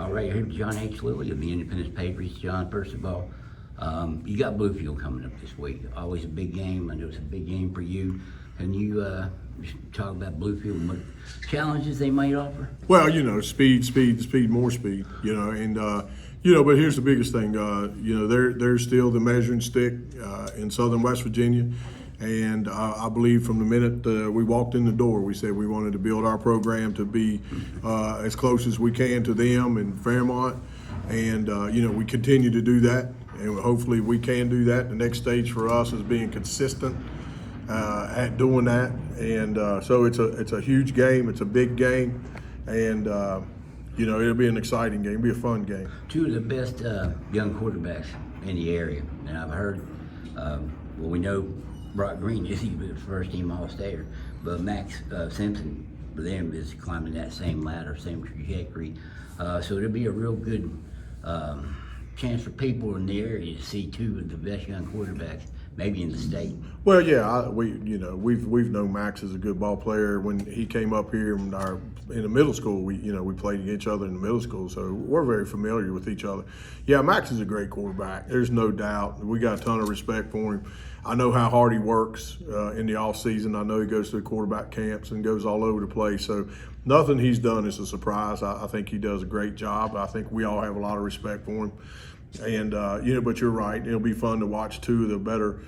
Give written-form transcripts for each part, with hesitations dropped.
All right, here's John H. Lilly of the Independence Patriots. John, first of all, you got Bluefield coming up this week. Always a big game. I know it's a big game for you. Can you just talk about Bluefield and what challenges they might offer? Well, speed, more speed, and but here's the biggest thing, they're still the measuring stick in Southern West Virginia. And I believe from the minute we walked in the door, we said we wanted to build our program to be as close as we can to them in Fairmont. And, we continue to do that. And hopefully we can do that. The next stage for us is being consistent at doing that. And so it's a huge game. It's a big game. And, it'll be an exciting game. It'll be a fun game. Two of the best young quarterbacks in the area. And I've heard, we know Brock Green just he was the first team All-Stater, but Max Simpson for them is climbing that same ladder, same trajectory. So it'll be a real good chance for people in the area to see two of the best young quarterbacks, maybe in the state. Well, yeah, we've known Max as a good ball player. When he came up here in the middle school, we played against each other in the middle school, so we're very familiar with each other. Yeah, Max is a great quarterback. There's no doubt. We got a ton of respect for him. I know how hard he works in the off season. I know he goes to the quarterback camps and goes all over the place. So nothing he's done is a surprise. I think he does a great job. I think we all have a lot of respect for him. And but you're right. It'll be fun to watch two of the better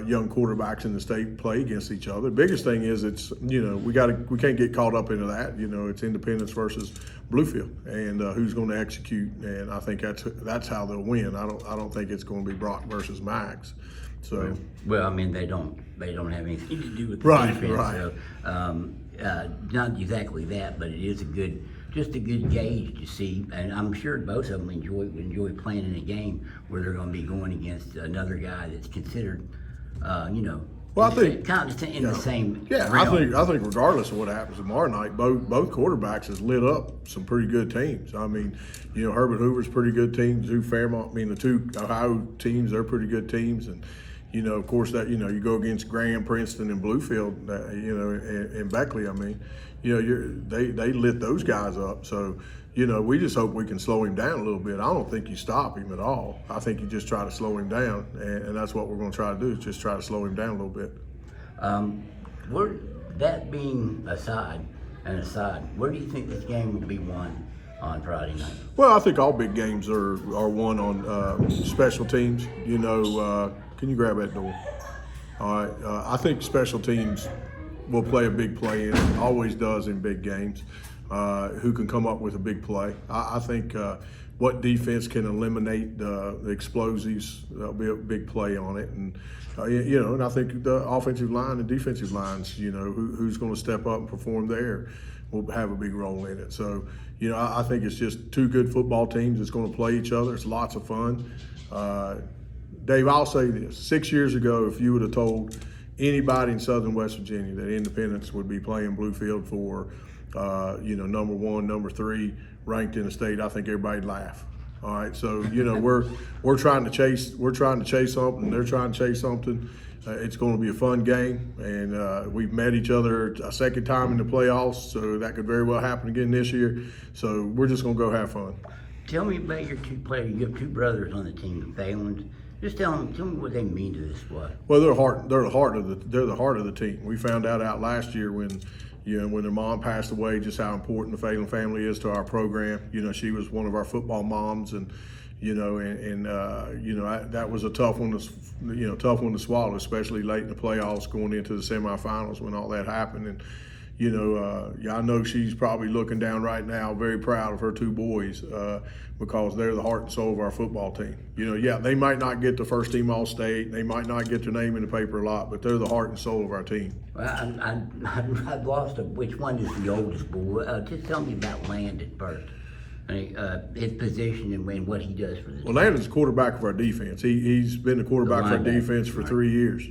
young quarterbacks in the state play against each other. The biggest thing is it's we can't get caught up into that. It's Independence versus Bluefield, and who's going to execute. And I think that's how they'll win. I don't think it's going to be Brock versus Max. So well, I mean they don't have anything to do with the right, defense. right. So not exactly that, but it is just a good gauge to see, and I'm sure both of them enjoy playing in a game where they're going to be going against another guy that's considered, Well, I think kind of in the same. Yeah, realm. I think regardless of what happens tomorrow night, both quarterbacks has lit up some pretty good teams. I mean, Herbert Hoover's pretty good team. Fairmont, the two Ohio teams, they're pretty good teams, and of course that you go against Graham, Princeton, and Bluefield, and Beckley. They lit those guys up. So we just hope we can slow him down a little bit. I don't think you stop him at all. I think you just try to slow him down, and that's what we're going to try to do, is just try to slow him down a little bit. That being aside, where do you think this game will be won on Friday night? Well, I think all big games are won on special teams. Can you grab that door? All right. I think special teams will play a big play in it. Always does in big games. Who can come up with a big play? I think what defense can eliminate the explosives, there'll be a big play on it. And and I think the offensive line and defensive lines, who's going to step up and perform there will have a big role in it. So, I think it's just two good football teams that's going to play each other. It's lots of fun. Dave, I'll say this. 6 years ago, if you would have told anybody in Southern West Virginia that Independence would be playing Bluefield for, number 1, number 3 ranked in the state, I think everybody'd laugh. All right, so we're trying to chase something. They're trying to chase something. It's going to be a fun game, and we've met each other a second time in the playoffs, so that could very well happen again this year. So we're just going to go have fun. Tell me about your two players. You have two brothers on the team, the Phalins. Just tell me what they mean to this squad. Well, they're the heart of the team. We found out last year when their mom passed away, just how important the Phalin family is to our program. She was one of our football moms, and that was a tough one to swallow, especially late in the playoffs, going into the semifinals when all that happened. And I know she's probably looking down right now, very proud of her two boys, because they're the heart and soul of our football team. They might not get the first team All-State, they might not get their name in the paper a lot, but they're the heart and soul of our team. Well, I've lost which one is the oldest boy. Just tell me about Landon first. His position and what he does for the team. Well, Landon's the quarterback of our defense. He's been the quarterback of our defense for 3 years,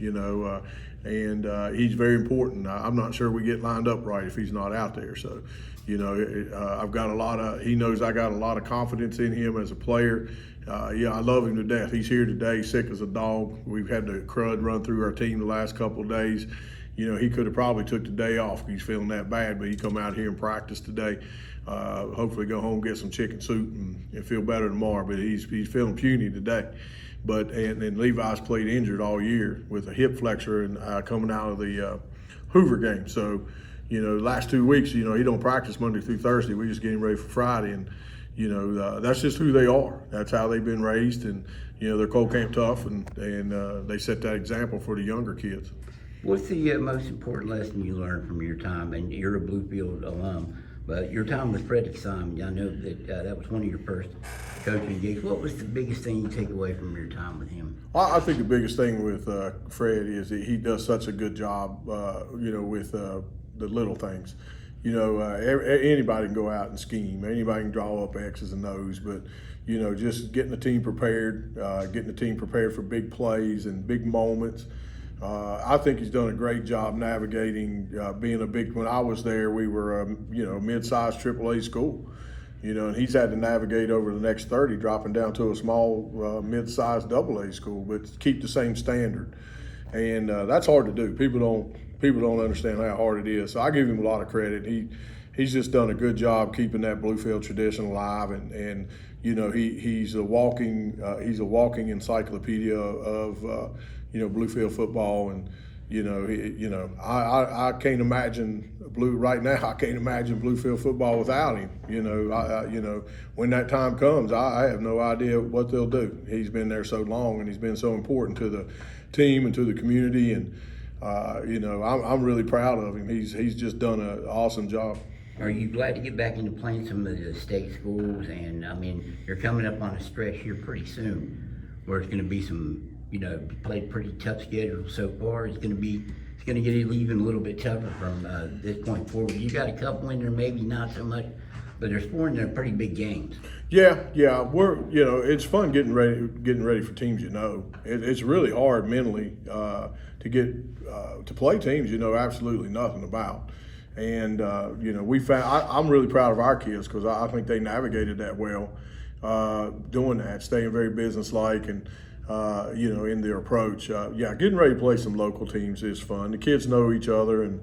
and he's very important. I'm not sure we get lined up right if he's not out there. So, I've got he knows I got a lot of confidence in him as a player. I love him to death. He's here today, sick as a dog. We've had the crud run through our team the last couple of days. He could have probably took the day off. He's feeling that bad, but he come out here and practice today. Hopefully go home, get some chicken soup and feel better tomorrow, but he's feeling puny today. But and Levi's played injured all year with a hip flexor and coming out of the Hoover game. So, last 2 weeks, he don't practice Monday through Thursday. We just get him ready for Friday, and that's just who they are. That's how they've been raised, and they're cold camp tough, and they set that example for the younger kids. What's the most important lesson you learned from your time? And you're a Bluefield alum, but your time with Fred Simon, I know that that was one of your first coaching gigs. What was the biggest thing you take away from your time with him? I think the biggest thing with Fred is that he does such a good job, with the little things. Anybody can go out and scheme. Anybody can draw up X's and O's, but just getting the team prepared, for big plays and big moments. I think he's done a great job navigating being a big. When I was there, we were a mid-sized AAA school, and he's had to navigate over the next 30, dropping down to a small mid-sized AA school, but keep the same standard, and that's hard to do. People don't understand how hard it is. So I give him a lot of credit. He's just done a good job keeping that Bluefield tradition alive, and he's a walking encyclopedia of Bluefield football, and I can't imagine right now. I can't imagine Bluefield football without him. When that time comes, I have no idea what they'll do. He's been there so long, and he's been so important to the team and to the community, and I'm really proud of him. He's just done an awesome job. Are you glad to get back into playing some of the state schools? And I mean, you're coming up on a stretch here pretty soon where it's going to be some. You played pretty tough schedule so far. It's going to get even a little bit tougher from this point forward. You got a couple in there, maybe not so much, but there's 4 in there pretty big games. Yeah, we're it's fun getting ready for teams. It's really hard mentally to get to play teams absolutely nothing about. And we found I'm really proud of our kids because I think they navigated that well, doing that, staying very businesslike and. In their approach. Getting ready to play some local teams is fun. The kids know each other, and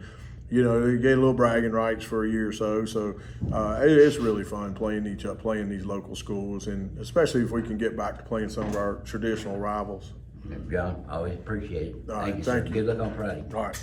they get a little bragging rights for a year or so. So it's really fun playing these local schools, and especially if we can get back to playing some of our traditional rivals. John, always appreciate it. All right, Thank you. thank you. Good luck on Friday. All right.